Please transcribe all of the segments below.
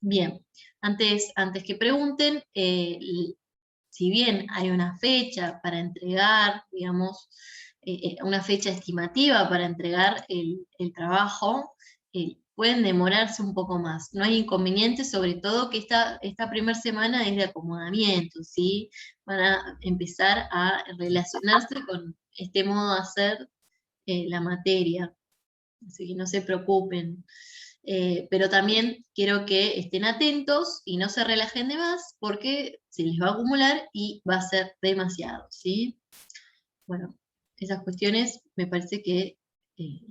Bien, antes que pregunten, si bien hay una fecha para entregar, digamos, una fecha estimativa para entregar el trabajo, pueden demorarse un poco más. No hay inconveniente, sobre todo que esta primera semana es de acomodamiento, ¿sí? Van a empezar a relacionarse con este modo de hacer la materia, así que no se preocupen. Pero también quiero que estén atentos y no se relajen de más porque se les va a acumular y va a ser demasiado, ¿sí? Bueno, esas cuestiones me parece que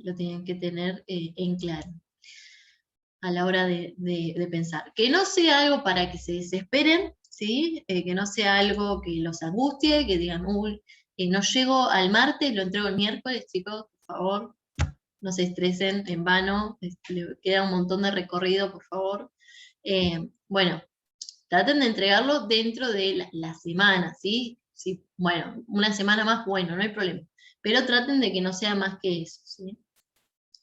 lo tienen que tener en claro a la hora de pensar. Que no sea algo para que se desesperen, ¿sí? Que no sea algo que los angustie, que digan, uy, no llego al martes, lo entrego el miércoles, chicos, por favor, no se estresen en vano, le queda un montón de recorrido, por favor. Bueno, traten de entregarlo dentro de la semana, ¿sí? Sí, bueno, una semana más, bueno, no hay problema. Pero traten de que no sea más que eso, ¿sí?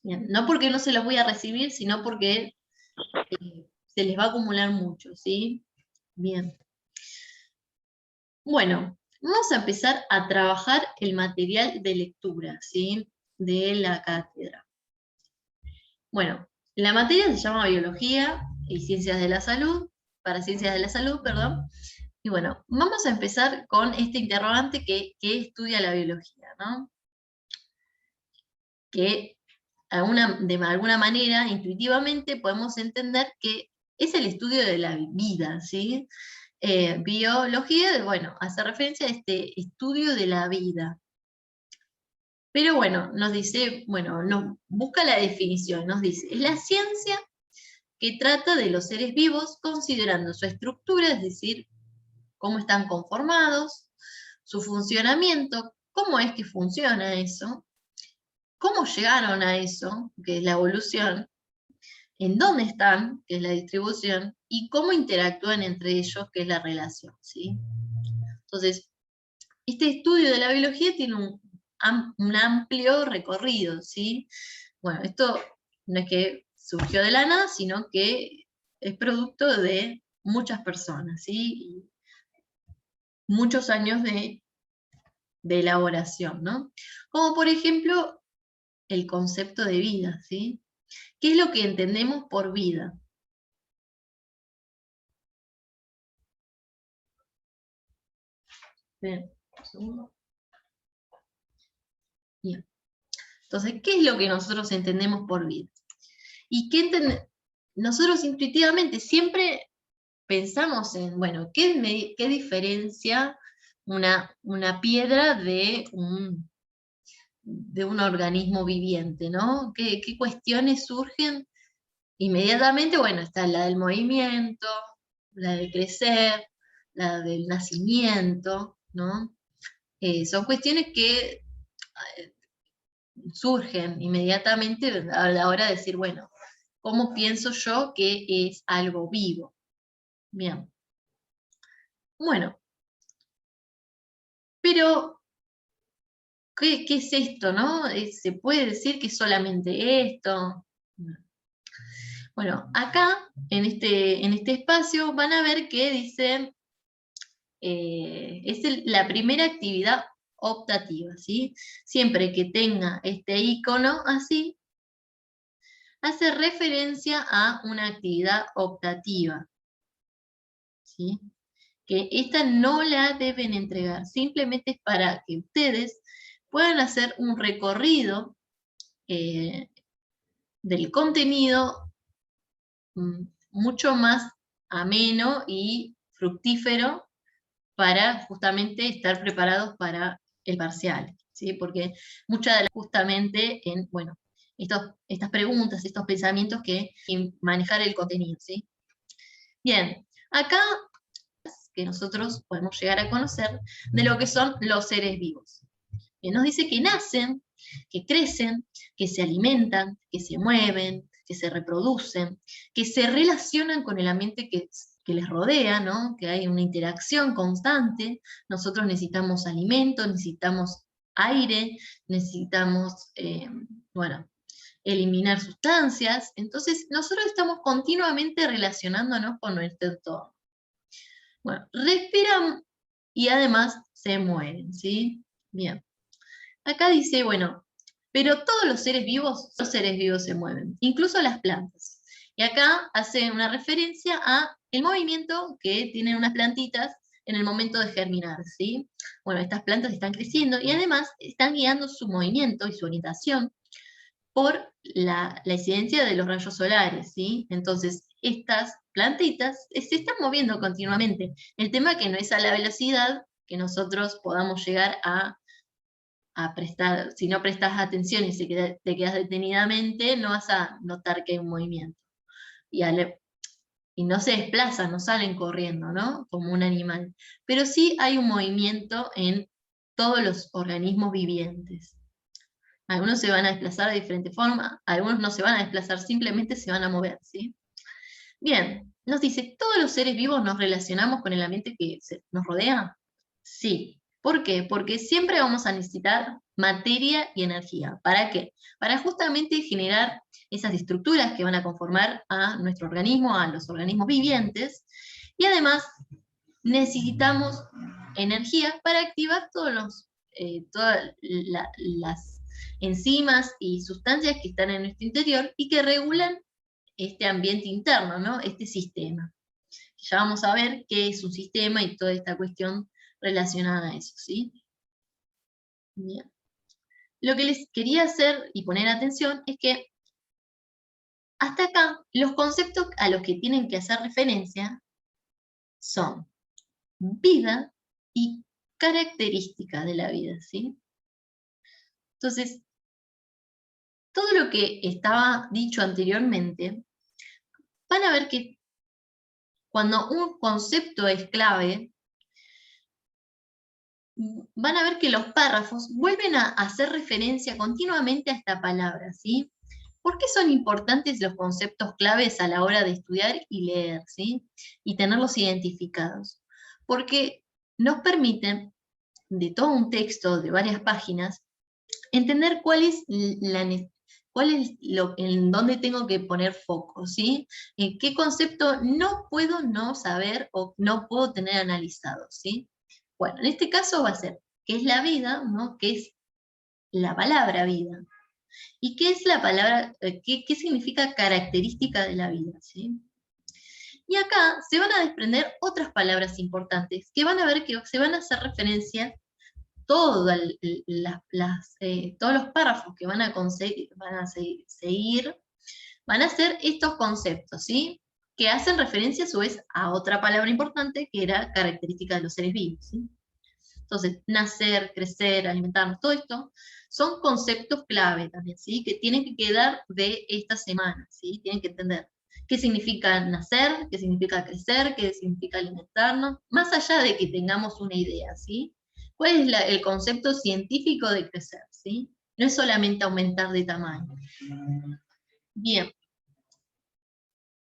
Bien, no porque no se los voy a recibir, sino porque se les va a acumular mucho, ¿sí? Bien. Bueno, vamos a empezar a trabajar el material de lectura, ¿sí? De la cátedra. Bueno, la materia se llama Biología y Ciencias de la Salud, para Ciencias de la Salud, perdón. Y bueno, vamos a empezar con este interrogante que estudia la biología, ¿no? Que de alguna manera, intuitivamente, podemos entender que es el estudio de la vida, ¿sí? Biología, bueno, hace referencia a este estudio de la vida. Pero bueno, nos dice, bueno, nos busca la definición, nos dice, es la ciencia que trata de los seres vivos considerando su estructura, es decir, cómo están conformados, su funcionamiento, cómo es que funciona eso, cómo llegaron a eso, que es la evolución, en dónde están, que es la distribución, y cómo interactúan entre ellos, que es la relación, ¿sí? Entonces, este estudio de la biología tiene un amplio recorrido, ¿sí? Bueno, esto no es que surgió de la nada, sino que es producto de muchas personas, ¿sí? Y muchos años de elaboración, ¿no? Como por ejemplo el concepto de vida, ¿sí? ¿Qué es lo que entendemos por vida? Bien, un segundo. Bien. Entonces, ¿qué es lo que nosotros entendemos por vida? ¿Y qué nosotros intuitivamente siempre pensamos en, bueno, ¿qué diferencia una piedra de un organismo viviente, ¿no? ¿Qué cuestiones surgen? Inmediatamente, bueno, está la del movimiento, la de crecer, la del nacimiento, ¿no? Son cuestiones que surgen inmediatamente a la hora de decir, bueno, ¿cómo pienso yo que es algo vivo? Bien. Bueno, pero, ¿qué es esto, no? ¿Se puede decir que es solamente esto? Bueno, acá, en este espacio, van a ver que dice, es la primera actividad optativa, ¿sí? Siempre que tenga este icono así, hace referencia a una actividad optativa, ¿sí? Que esta no la deben entregar, simplemente es para que ustedes puedan hacer un recorrido eh, del contenido mucho más ameno y fructífero para justamente estar preparados para el parcial, ¿sí? Porque muchas de las justamente en, bueno, estas preguntas, estos pensamientos que manejar el contenido, ¿sí? Bien, acá que nosotros podemos llegar a conocer de lo que son los seres vivos. Que nos dice que nacen, que crecen, que se alimentan, que se mueven, que se reproducen, que se relacionan con el ambiente que les rodea, ¿no? Que hay una interacción constante. Nosotros necesitamos alimento, necesitamos aire, necesitamos, bueno, eliminar sustancias. Entonces, nosotros estamos continuamente relacionándonos con nuestro entorno. Bueno, respiran y además se mueren, ¿sí? Bien. Acá dice, bueno, pero todos los seres vivos se mueven, incluso las plantas. Y acá hace una referencia a el movimiento que tienen unas plantitas en el momento de germinar, ¿sí? Bueno, estas plantas están creciendo y además están guiando su movimiento y su orientación por la incidencia de los rayos solares, ¿sí? Entonces, estas plantitas se están moviendo continuamente. El tema es que no es a la velocidad que nosotros podamos llegar a prestar. Si no prestas atención y te quedas detenidamente, no vas a notar que hay un movimiento. Y no se desplazan, no salen corriendo, ¿no? Como un animal. Pero sí hay un movimiento en todos los organismos vivientes. Algunos se van a desplazar de diferente forma, algunos no se van a desplazar, simplemente se van a mover, ¿sí? Bien, nos dice, ¿todos los seres vivos nos relacionamos con el ambiente que nos rodea? Sí. ¿Por qué? Porque siempre vamos a necesitar materia y energía. ¿Para qué? Para justamente generar esas estructuras que van a conformar a nuestro organismo, a los organismos vivientes, y además necesitamos energía para activar todas las enzimas y sustancias que están en nuestro interior y que regulan este ambiente interno, ¿no? Este sistema. Ya vamos a ver qué es un sistema y toda esta cuestión relacionada a eso, ¿sí? Bien. Lo que les quería hacer y poner atención es que hasta acá los conceptos a los que tienen que hacer referencia son vida y características de la vida, ¿sí? Entonces, todo lo que estaba dicho anteriormente, van a ver que cuando un concepto es clave, van a ver que los párrafos vuelven a hacer referencia continuamente a esta palabra, ¿sí? ¿Por qué son importantes los conceptos claves a la hora de estudiar y leer, ¿sí? Y tenerlos identificados? Porque nos permiten, de todo un texto de varias páginas, entender cuál es en dónde tengo que poner foco, ¿sí? En qué concepto no puedo no saber o no puedo tener analizado, ¿sí? Bueno, en este caso va a ser, ¿qué es la vida? ¿No? ¿Qué es la palabra vida? ¿Y qué es la palabra, qué significa característica de la vida? ¿Sí? Y acá se van a desprender otras palabras importantes, que van a ver que se van a hacer referencia todos los párrafos que van a seguir, van a ser estos conceptos, ¿sí? Que hacen referencia a su vez a otra palabra importante, que era característica de los seres vivos, ¿sí? Entonces, nacer, crecer, alimentarnos, todo esto son conceptos clave también, ¿sí? Que tienen que quedar de esta semana, ¿sí? Tienen que entender qué significa nacer, qué significa crecer, qué significa alimentarnos, más allá de que tengamos una idea, ¿sí? ¿Cuál es el concepto científico de crecer, ¿sí? No es solamente aumentar de tamaño. Bien.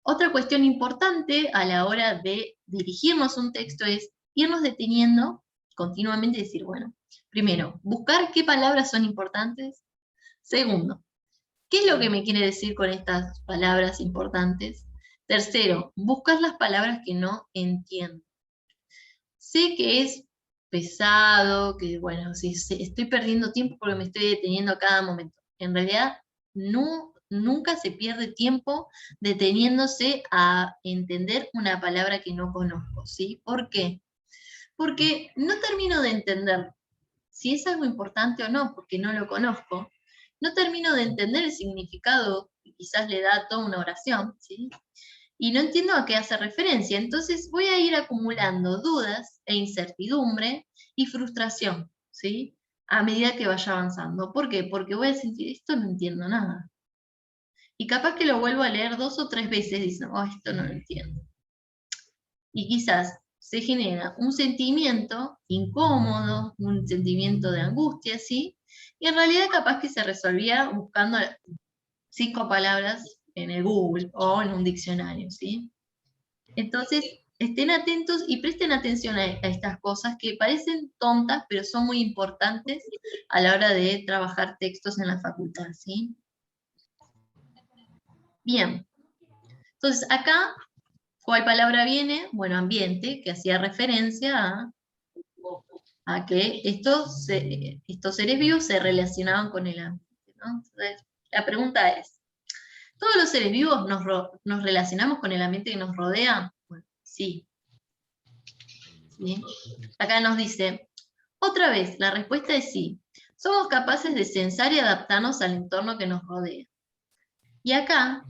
Otra cuestión importante a la hora de dirigirnos un texto es irnos deteniendo continuamente y decir, bueno, primero, buscar qué palabras son importantes. Segundo, ¿qué es lo que me quiere decir con estas palabras importantes? Tercero, buscar las palabras que no entiendo. Sé que es pesado, que bueno, si estoy perdiendo tiempo porque me estoy deteniendo a cada momento. En realidad, nunca se pierde tiempo deteniéndose a entender una palabra que no conozco, ¿sí? ¿Por qué? Porque no termino de entender si es algo importante o no, porque no lo conozco. No termino de entender el significado que quizás le da toda una oración, ¿sí? Y no entiendo a qué hace referencia. Entonces voy a ir acumulando dudas e incertidumbre y frustración, ¿sí? A medida que vaya avanzando. ¿Por qué? Porque voy a sentir, esto no entiendo nada. Y capaz que lo vuelvo a leer 2 o 3 veces diciendo, oh, esto no lo entiendo. Y quizás se genera un sentimiento incómodo, un sentimiento de angustia, ¿sí? Y en realidad capaz que se resolvía buscando 5 palabras en el Google o en un diccionario, ¿sí? Entonces, estén atentos y presten atención a estas cosas que parecen tontas, pero son muy importantes a la hora de trabajar textos en la facultad, ¿sí? Bien, entonces acá, ¿cuál palabra viene? Bueno, ambiente, que hacía referencia a que estos seres vivos se relacionaban con el ambiente, ¿no? Entonces, la pregunta es, ¿todos los seres vivos nos relacionamos con el ambiente que nos rodea? Bueno, sí. ¿Sí? Acá nos dice, otra vez, la respuesta es sí. Somos capaces de censar y adaptarnos al entorno que nos rodea. Y acá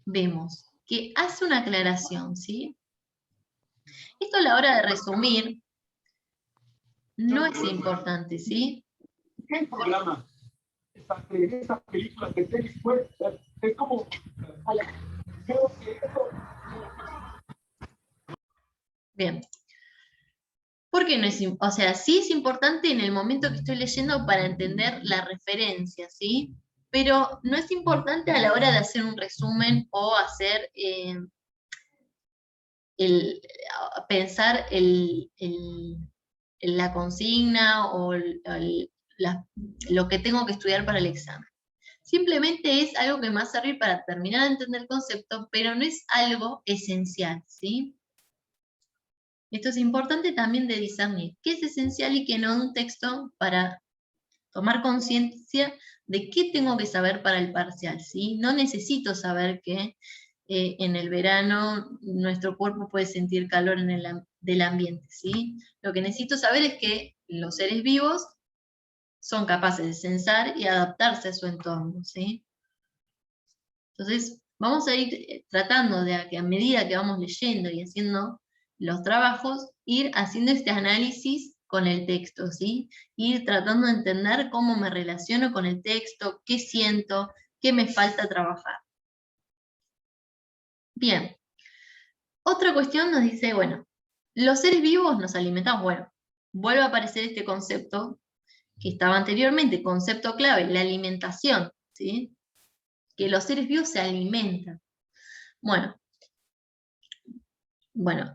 vemos que hace una aclaración, ¿sí? Esto a la hora de resumir no es importante, ¿sí? ¿Qué programa? Estas películas de tenis, pues, es como... Creo que eso... Bien. ¿Por qué no es, o sea, sí es importante en el momento que estoy leyendo para entender la referencia, ¿sí? Pero no es importante a la hora de hacer un resumen o hacer pensar la consigna o lo que tengo que estudiar para el examen. Simplemente es algo que me va a servir para terminar de entender el concepto, pero no es algo esencial, ¿sí? Esto es importante también de discernir qué es esencial y qué no en un texto para tomar conciencia de qué tengo que saber para el parcial, ¿sí? No necesito saber que en el verano nuestro cuerpo puede sentir calor del ambiente, ¿sí? Lo que necesito saber es que los seres vivos son capaces de censar y adaptarse a su entorno, ¿sí? Entonces, vamos a ir tratando de que a medida que vamos leyendo y haciendo los trabajos, ir haciendo este análisis con el texto, ¿sí? Ir tratando de entender cómo me relaciono con el texto, qué siento, qué me falta trabajar. Bien. Otra cuestión nos dice, bueno, los seres vivos nos alimentamos. Bueno, vuelve a aparecer este concepto que estaba anteriormente, concepto clave, la alimentación, ¿sí? Que los seres vivos se alimentan. Bueno,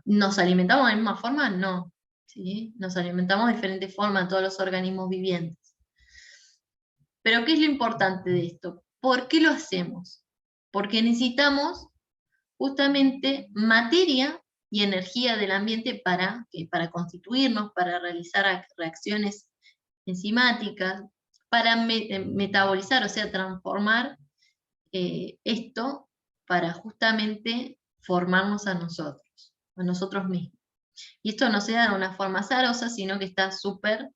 ¿nos alimentamos de la misma forma? No, ¿sí? Nos alimentamos de diferentes formas, todos los organismos vivientes. Pero ¿qué es lo importante de esto? ¿Por qué lo hacemos? Porque necesitamos justamente materia y energía del ambiente para constituirnos, para realizar reacciones enzimáticas, para metabolizar, o sea, transformar esto para justamente formarnos a nosotros mismos. Y esto no se da de una forma azarosa, sino que está súper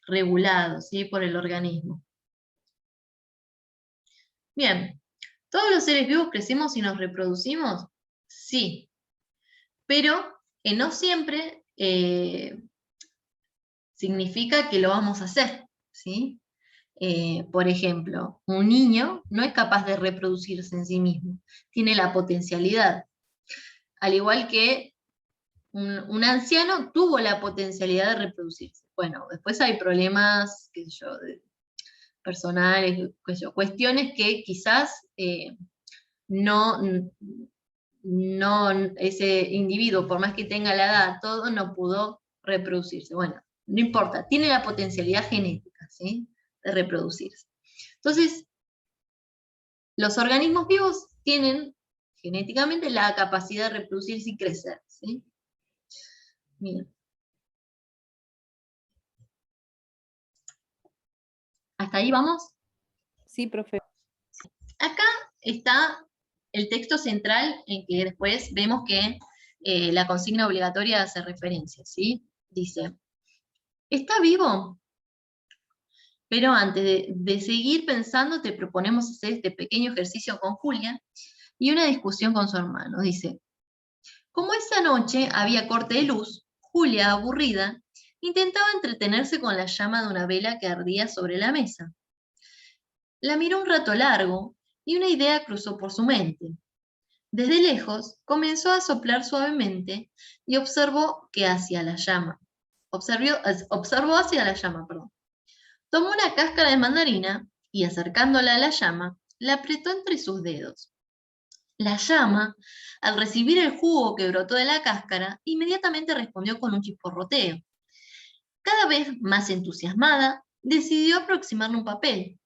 regulado, ¿sí? Por el organismo. Bien, ¿todos los seres vivos crecemos y nos reproducimos? Sí, pero que no siempre significa que lo vamos a hacer, ¿sí? Por ejemplo, un niño no es capaz de reproducirse en sí mismo, tiene la potencialidad, al igual que un anciano tuvo la potencialidad de reproducirse. Bueno, después hay problemas, qué sé yo, personales, qué sé yo, cuestiones que quizás no, ese individuo, por más que tenga la edad, todo, no pudo reproducirse. Bueno, no importa, tiene la potencialidad genética, ¿sí? De reproducirse. Entonces, los organismos vivos tienen genéticamente la capacidad de reproducirse y crecer, ¿sí? Bien. ¿Hasta ahí vamos? Sí, profe. Acá está el texto central en que después vemos que la consigna obligatoria hace referencia, ¿sí? Dice, ¿está vivo? Pero antes de seguir pensando, te proponemos hacer este pequeño ejercicio con Julia y una discusión con su hermano. Dice, como esa noche había corte de luz, Julia, aburrida, intentaba entretenerse con la llama de una vela que ardía sobre la mesa. La miró un rato largo y una idea cruzó por su mente. Desde lejos comenzó a soplar suavemente y observó que hacia la llama. Observó hacia la llama, perdón. Tomó una cáscara de mandarina y acercándola a la llama, la apretó entre sus dedos. La llama, al recibir el jugo que brotó de la cáscara, inmediatamente respondió con un chisporroteo. Cada vez más entusiasmada, decidió aproximarle un papel.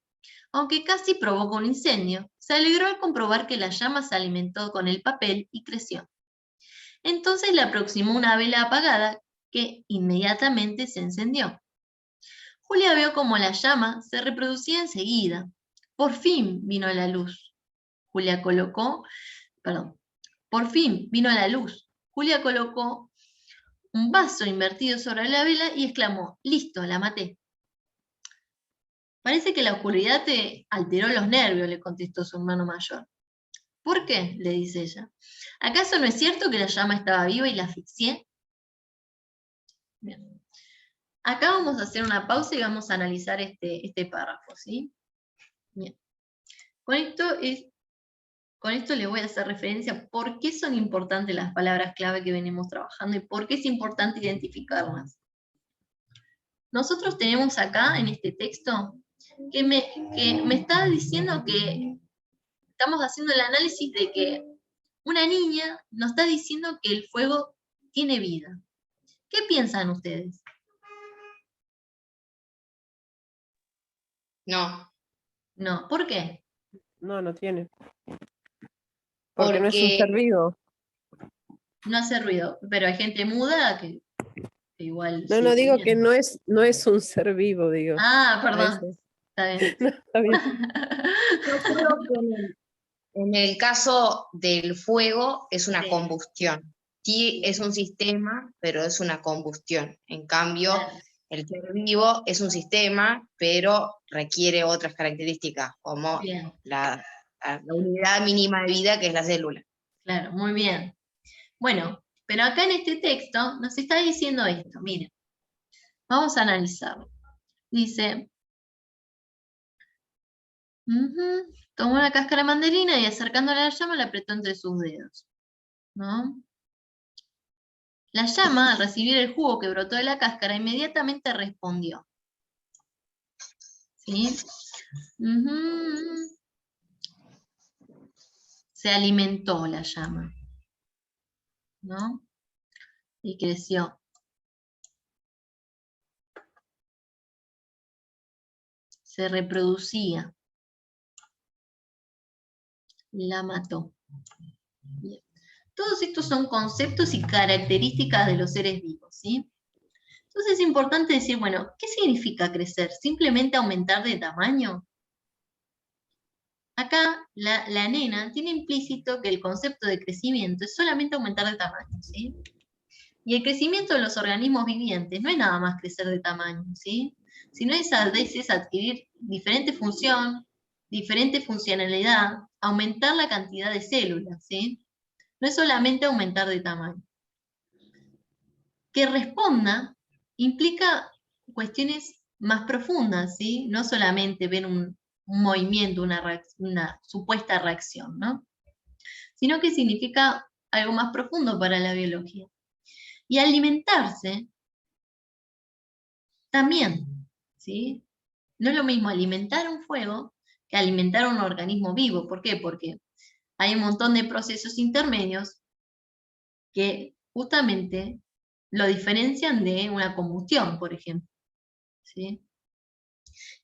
aunque casi provocó un incendio. Se alegró al comprobar que la llama se alimentó con el papel y creció. Entonces le aproximó una vela apagada que inmediatamente se encendió. Julia vio cómo la llama se reproducía enseguida. Por fin vino la luz. Por fin vino la luz. Julia colocó un vaso invertido sobre la vela y exclamó: «Listo, la maté». «Parece que la oscuridad te alteró los nervios», le contestó su hermano mayor. «¿Por qué?», le dice ella. «¿Acaso no es cierto que la llama estaba viva y la asfixié?». Bien. Acá vamos a hacer una pausa y vamos a analizar este párrafo, ¿sí? Bien. Con esto le voy a hacer referencia a por qué son importantes las palabras clave que venimos trabajando y por qué es importante identificarlas. Nosotros tenemos acá en este texto que me está diciendo que estamos haciendo el análisis de que una niña nos está diciendo que el fuego tiene vida. ¿Qué piensan ustedes? No, No, ¿por qué? No, no tiene. Porque no es un ser porque vivo. No hace ruido, pero hay gente muda que igual No, sí no digo tiene. que no es un ser vivo, digo. Ah, A perdón. eso. Está bien. No, está bien. yo creo que en el caso del fuego es una Sí. combustión. Sí, es un sistema, pero es una combustión. En cambio, Claro. el ser vivo es un sistema, pero requiere otras características, como Bien, la unidad mínima de vida, que es la célula. claro, muy bien. Bueno, pero acá en este texto nos está diciendo esto, miren. Vamos a analizarlo. Dice, tomó una cáscara de mandarina y acercándola a la llama la apretó entre sus dedos, ¿no? La llama, al recibir el jugo que brotó de la cáscara, inmediatamente respondió. ¿Sí? Se alimentó la llama, ¿no? Y creció. Se reproducía. La mató. Bien. Todos estos son conceptos y características de los seres vivos, ¿sí? Entonces es importante decir, bueno, ¿qué significa crecer? ¿Simplemente aumentar de tamaño? Acá la nena tiene implícito que el concepto de crecimiento es solamente aumentar de tamaño, ¿sí? Y el crecimiento de los organismos vivientes no es nada más crecer de tamaño, ¿sí? Sino es a veces adquirir diferente función, diferente funcionalidad, aumentar la cantidad de células, ¿sí? No es solamente aumentar de tamaño. Que responda implica cuestiones más profundas, ¿sí? No solamente ver un movimiento, una supuesta reacción, ¿no? Sino que significa algo más profundo para la biología. Y alimentarse también, ¿sí? No es lo mismo alimentar un fuego que alimentar un organismo vivo. ¿Por qué? Porque hay un montón de procesos intermedios que justamente lo diferencian de una combustión, por ejemplo, ¿sí?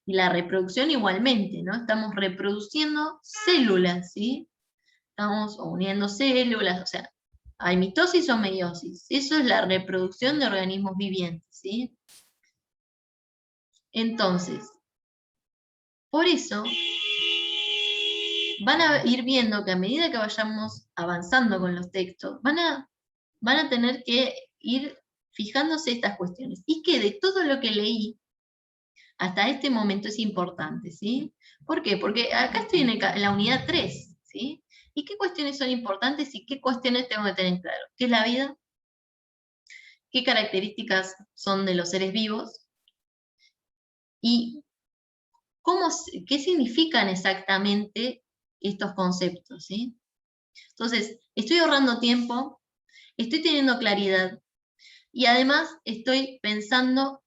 Y la reproducción igualmente, ¿no? Estamos reproduciendo células, ¿sí? Estamos uniendo células, o sea, hay mitosis o meiosis. Eso es la reproducción de organismos vivientes, ¿sí? Entonces, por eso, van a ir viendo que a medida que vayamos avanzando con los textos, van a tener que ir fijándose estas cuestiones. Y que de todo lo que leí, hasta este momento es importante, ¿sí? ¿Por qué? Porque acá estoy en la unidad 3, ¿sí? ¿Y qué cuestiones son importantes y qué cuestiones tengo que tener claro? ¿Qué es la vida? ¿Qué características son de los seres vivos? ¿Y qué significan exactamente estos conceptos, ¿sí? Entonces, estoy ahorrando tiempo, estoy teniendo claridad y además estoy pensando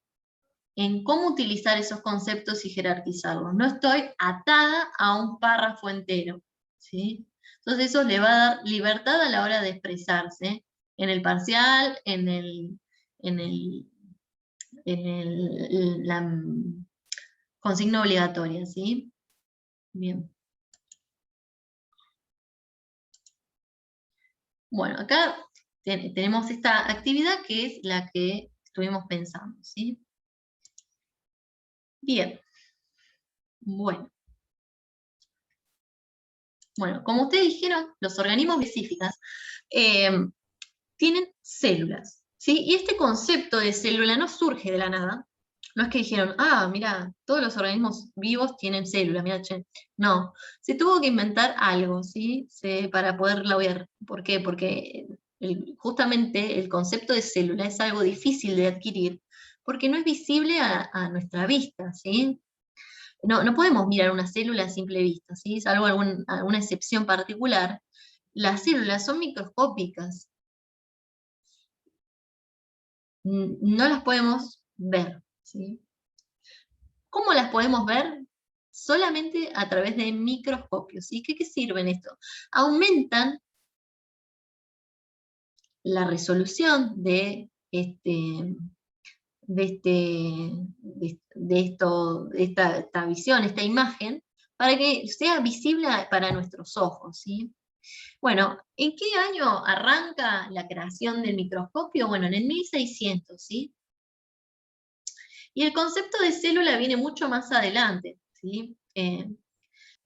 en cómo utilizar esos conceptos y jerarquizarlos. No estoy atada a un párrafo entero, ¿sí? Entonces eso le va a dar libertad a la hora de expresarse en el parcial, la consigna obligatoria, ¿sí? Bien. Bueno, acá tenemos esta actividad que es la que estuvimos pensando, ¿sí? Bien. Bueno. Bueno, como ustedes dijeron, los organismos específicos tienen células, ¿sí? Y este concepto de célula no surge de la nada. No es que dijeron, mira, todos los organismos vivos tienen células, mira, che. No, se tuvo que inventar algo, ¿sí? Para poderlo ver. ¿Por qué? Porque justamente el concepto de célula es algo difícil de adquirir, porque no es visible a nuestra vista, ¿sí? No podemos mirar una célula a simple vista, ¿sí? Salvo alguna excepción particular. Las células son microscópicas, no las podemos ver, ¿sí? ¿Cómo las podemos ver? Solamente a través de microscopios, ¿sí? ¿Qué sirven esto? Aumentan la resolución de esta visión, esta imagen, para que sea visible para nuestros ojos, ¿sí? Bueno, ¿en qué año arranca la creación del microscopio? Bueno, en el 1600, ¿sí? Y el concepto de célula viene mucho más adelante, ¿sí?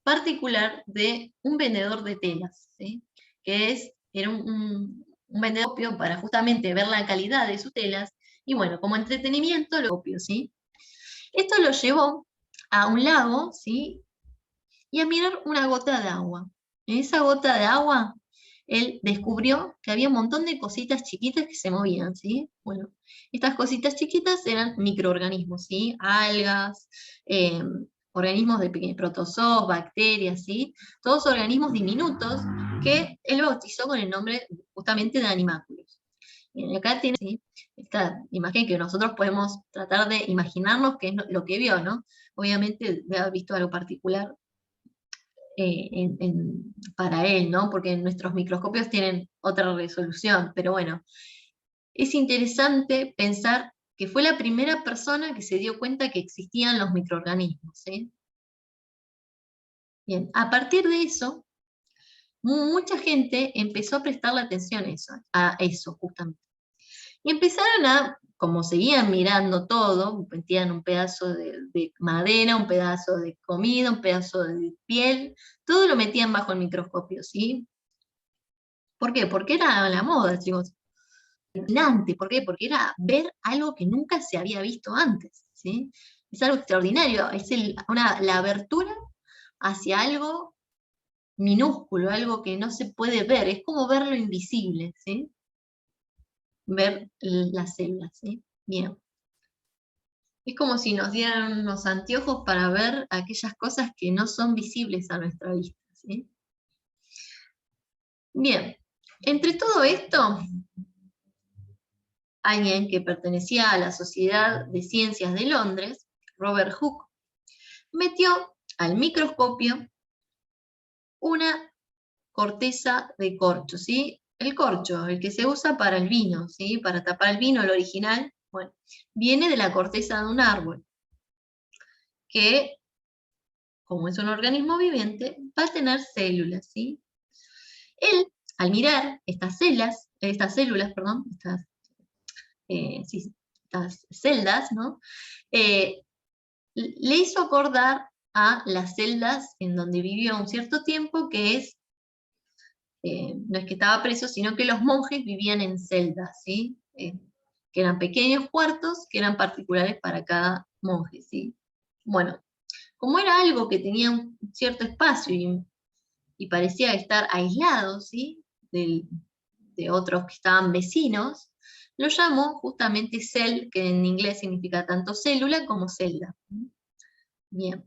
Particular de un vendedor de telas, ¿sí? Era un vendedor para justamente ver la calidad de sus telas, y bueno, como entretenimiento lo copio, ¿sí? Esto lo llevó a un lago, ¿sí? Y a mirar una gota de agua. En esa gota de agua, él descubrió que había un montón de cositas chiquitas que se movían, ¿sí? Bueno, estas cositas chiquitas eran microorganismos, ¿sí? Algas, organismos de pequeños protozoos, bacterias, ¿sí? Todos organismos diminutos que él bautizó con el nombre justamente de animáculos. Y acá tiene, ¿sí?, esta imagen que nosotros podemos tratar de imaginarnos qué es lo que vio, ¿no? Obviamente debe haber visto algo particular para él, ¿no? Porque nuestros microscopios tienen otra resolución, pero bueno, es interesante pensar que fue la primera persona que se dio cuenta que existían los microorganismos, ¿sí? Bien, a partir de eso, mucha gente empezó a prestarle atención a eso justamente. Y empezaron como seguían mirando todo, metían un pedazo de madera, un pedazo de comida, un pedazo de piel, todo lo metían bajo el microscopio, ¿sí? ¿Por qué? Porque era la moda, chicos. Fascinante. ¿Por qué? Porque era ver algo que nunca se había visto antes, ¿sí? Es algo extraordinario, es la abertura hacia algo minúsculo, algo que no se puede ver, es como ver lo invisible, ¿sí? Ver las células, ¿sí? Bien. Es como si nos dieran unos anteojos para ver aquellas cosas que no son visibles a nuestra vista, ¿sí? Bien, entre todo esto, alguien que pertenecía a la Sociedad de Ciencias de Londres, Robert Hooke, metió al microscopio una corteza de corcho, ¿sí? El corcho, el que se usa para el vino, ¿sí? Para tapar el vino, el original, bueno, viene de la corteza de un árbol, que, como es un organismo viviente, va a tener células, ¿sí? Él, al mirar estas células, estas celdas, ¿no? Le hizo acordar a las celdas en donde vivió un cierto tiempo, que no es que estaba preso, sino que los monjes vivían en celdas, ¿sí? Que eran pequeños cuartos que eran particulares para cada monje, ¿sí? Bueno, como era algo que tenía un cierto espacio y parecía estar aislado, ¿sí?, de otros que estaban vecinos, lo llamó justamente cell, que en inglés significa tanto célula como celda. Bien.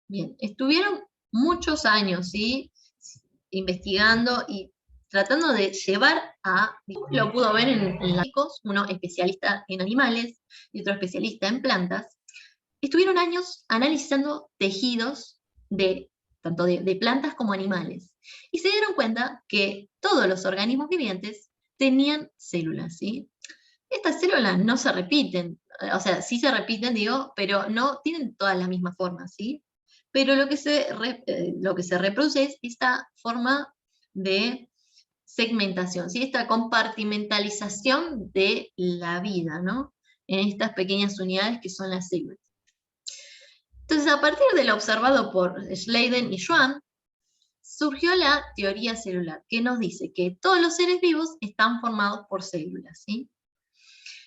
Bien, estuvieron muchos años, ¿sí?, investigando y tratando de llevar lo pudo ver en los chicos, uno especialista en animales y otro especialista en plantas, estuvieron años analizando tejidos tanto de plantas como animales, y se dieron cuenta que todos los organismos vivientes tenían células, ¿sí? Estas células no se repiten, o sea, sí se repiten, digo, pero no tienen todas la misma forma, ¿sí? pero lo que se reproduce es esta forma de segmentación, ¿sí? Esta compartimentalización de la vida, ¿no? En estas pequeñas unidades que son las células. Entonces, a partir de lo observado por Schleiden y Schwann, surgió la teoría celular, que nos dice que todos los seres vivos están formados por células, ¿sí?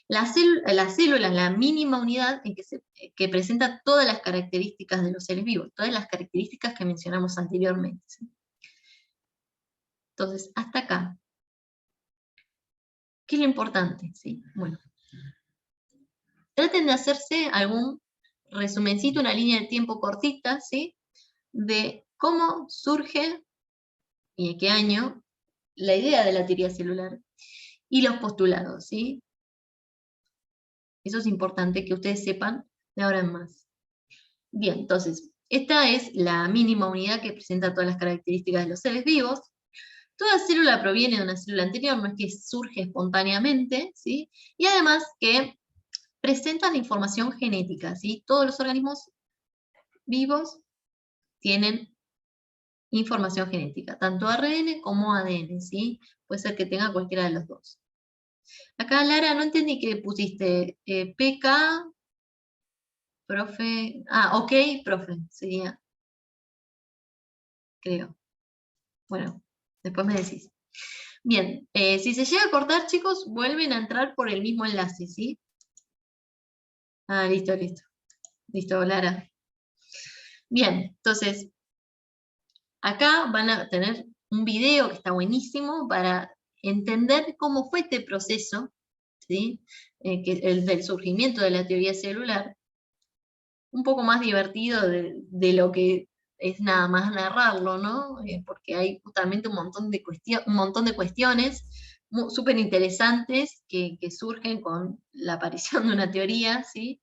La célula es la mínima unidad en que presenta todas las características de los seres vivos, todas las características que mencionamos anteriormente, ¿sí? Entonces, hasta acá. ¿Qué es lo importante? ¿Sí? Bueno, traten de hacerse algún resumencito, una línea de tiempo cortita, ¿sí? De cómo surge y en qué año la idea de la teoría celular y los postulados, ¿sí? Eso es importante que ustedes sepan de ahora en más. Bien, entonces, esta es la mínima unidad que presenta todas las características de los seres vivos. Toda célula proviene de una célula anterior, no es que surge espontáneamente, ¿sí? Y además que presentan información genética, ¿sí? Todos los organismos vivos tienen información genética, tanto ARN como ADN, ¿sí? Puede ser que tenga cualquiera de los dos. Acá, Lara, no entendí que pusiste PK, profe, ok, profe, sería, creo. Bueno, después me decís. Bien, si se llega a cortar, chicos, vuelven a entrar por el mismo enlace, ¿sí? Ah, listo, listo. Listo, Lara. Bien, entonces, acá van a tener un video que está buenísimo para entender cómo fue este proceso, ¿sí? El del surgimiento de la teoría celular, un poco más divertido de lo que es nada más narrarlo, ¿no? Porque hay justamente un montón de cuestiones súper interesantes que surgen con la aparición de una teoría, ¿sí?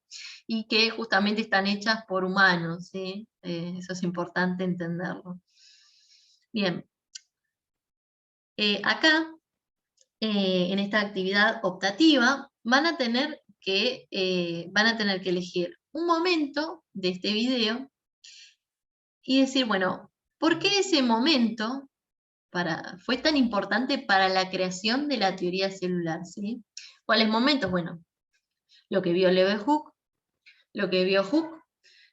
Y que justamente están hechas por humanos, ¿sí? Eso es importante entenderlo. Bien, acá, en esta actividad optativa, van a tener que elegir un momento de este video y decir, bueno, ¿por qué ese momento fue tan importante para la creación de la teoría celular? ¿Sí? ¿Cuáles momentos? Bueno, lo que vio Leeuwenhoek, lo que vio Hooke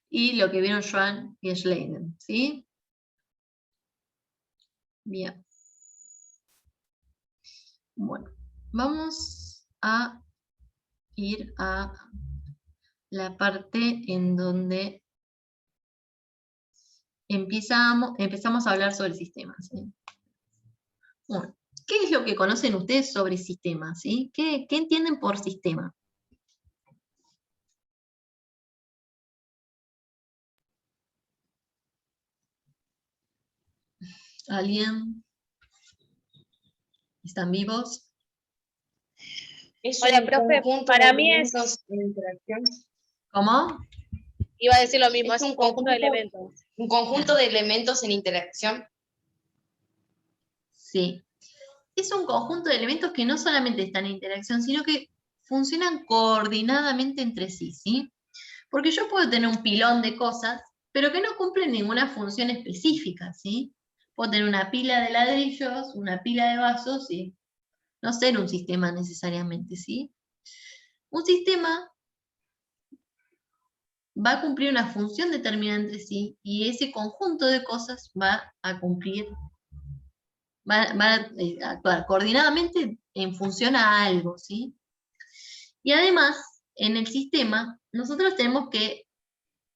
y lo que vieron Schwann y Schleiden, ¿sí? Bien. Bueno, vamos a ir a la parte en donde empezamos a hablar sobre sistemas, ¿sí? Bueno, ¿qué es lo que conocen ustedes sobre sistemas? ¿Sí? ¿Qué entienden por sistema? ¿Alguien? ¿Están vivos? Es Hola, un profe, conjunto para de mí elementos en interacción. ¿Cómo? iba a decir lo mismo, Es es un un conjunto de conjunto, elementos. un conjunto de elementos en interacción. Sí. Es un conjunto de elementos que no solamente están en interacción, sino que funcionan coordinadamente entre sí, ¿sí? Porque yo puedo tener un pilón de cosas, pero que no cumplen ninguna función específica, ¿sí? Puedo tener una pila de ladrillos, una pila de vasos, y no ser un sistema necesariamente, ¿sí? Un sistema va a cumplir una función determinada entre sí, y ese conjunto de cosas va a cumplir, va a actuar coordinadamente en función a algo, ¿sí? Y además, en el sistema, nosotros tenemos que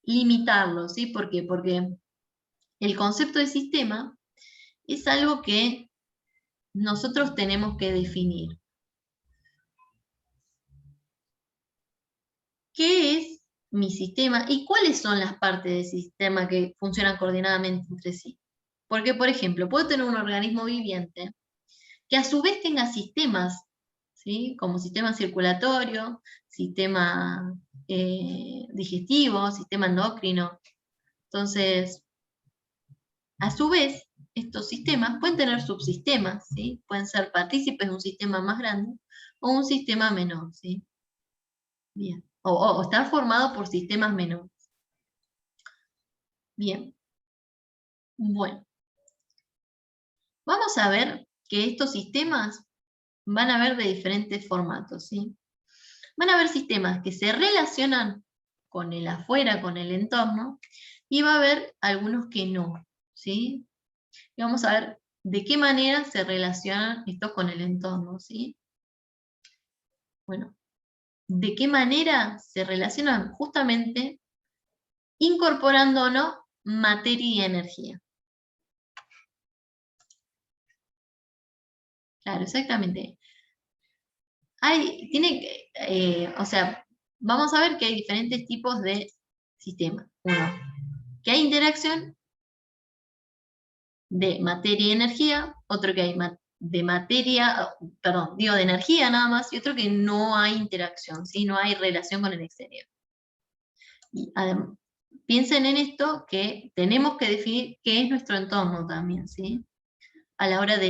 limitarlo, ¿sí? ¿Por qué? Porque el concepto de sistema es algo que nosotros tenemos que definir. ¿Qué es mi sistema y cuáles son las partes del sistema que funcionan coordinadamente entre sí? Porque, por ejemplo, puedo tener un organismo viviente que a su vez tenga sistemas, ¿sí? Como sistema circulatorio, sistema digestivo, sistema endocrino. Entonces, a su vez, estos sistemas pueden tener subsistemas, ¿sí? Pueden ser partícipes de un sistema más grande o un sistema menor, ¿sí? Bien. O estar formado por sistemas menores. Bien. Bueno. Vamos a ver que estos sistemas van a ver de diferentes formatos, ¿sí? Van a haber sistemas que se relacionan con el afuera, con el entorno, y va a haber algunos que no, ¿sí? Y vamos a ver de qué manera se relacionan estos con el entorno, ¿sí? Bueno, de qué manera se relacionan justamente incorporando o no materia y energía. Claro, exactamente. O sea, vamos a ver que hay diferentes tipos de sistemas. Uno, que hay interacción de materia y energía, otro que hay de materia, perdón, digo de energía nada más, y otro que no hay interacción, ¿sí? No hay relación con el exterior. Y además, piensen en esto que tenemos que definir qué es nuestro entorno también, ¿sí? A la hora de